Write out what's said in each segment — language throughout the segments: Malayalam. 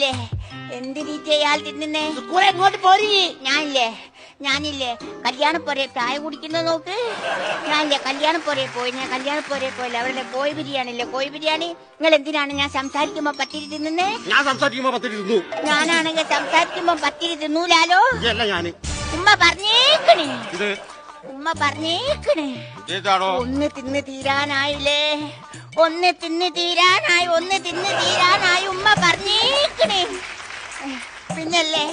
ഞാനില്ലേ എന്തിനീറ്റേ ഇയാൾ തിന്നുന്നേ? കുറെ ഇങ്ങോട്ട് പോരി. ഞാനില്ലേ കല്യാണപ്പോരെ ചായ കുടിക്കുന്നത് നോക്ക്. ഞാനില്ലേ കല്യാണപ്പോരെ പോയില്ല. അവരുടെ കോഴി ബിരിയാണില്ലേ, കോഴി ബിരിയാണി. നിങ്ങൾ എന്തിനാണ് ഞാൻ സംസാരിക്കുമ്പോ പത്തിരി തിന്നുന്നേ? ഞാൻ സംസാരിക്കുമ്പോ പത്തിരി തിന്നു. ഞാനാണെങ്കിൽ സംസാരിക്കുമ്പോ പത്തിരി തിന്നൂലാലോ. ഞാന് ഉമ്മ പറഞ്ഞേക്കണേ, ഇത് ഉമ്മ പറഞ്ഞേക്കണേ. ഏതാണോ? ഒന്ന് തിന്ന് തീരാനായില്ലേ, ഒന്ന് തിന്ന് തീരാനായി ഉമ്മ പറഞ്ഞേക്കണേ. പിന്നല്ലേ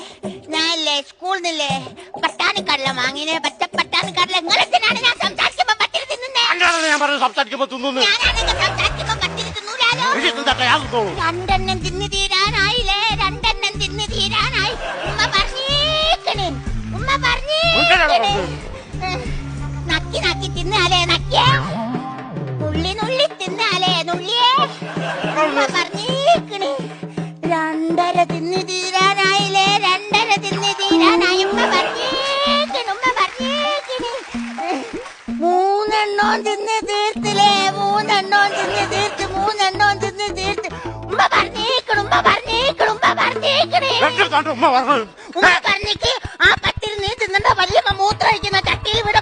ഞാനല്ലേ സ്കൂളിൽ നിന്നല്ലേ പട്ടാണിക്കടല വാങ്ങിനെ, പച്ച പട്ടാണിക്കടല. എങ്ങനെയാണ് ഞാൻ സംസാരിക്കുമ്പോ പത്തിരി തിന്നുന്നേ? ഞാൻ പറഞ്ഞു സംസാരിക്കുമ്പോ തിന്നു. ഞാനാണെങ്കിൽ സംസാരിക്കുമ്പോ പത്തിരി തിന്നൂലാലോ. രണ്ടെണ്ണം തിന്ന് തീരാനായില്ലേ, ഉമ്മ പറഞ്ഞേക്കണേ, നക്കി തിന്നാലേ, നക്കിയേ നുള്ളി തിന്നാലേ, നുള്ളിയേ. ഉമ്മ പറഞ്ഞേക്കണേ രണ്ടര തിന്ന് തീരാനായില്ലേ, ഉമ്മ പറഞ്ഞേക്കണേ. മൂന്നെണ്ണോ തിന്ന് തീർത്തില്ലേ, മൂന്നെണ്ണോ തിന്ന് തീർത്ത്. ഉമ്മ പറഞ്ഞേക്കണേ. ഉമ്മ പറഞ്ഞേക്ക് ആ പത്തിരി നീ തിന്നണ്ട. വല്യമ്മ മൂത്രമൊഴിക്കുന്ന ചട്ടിയിൽ ഇവിടെ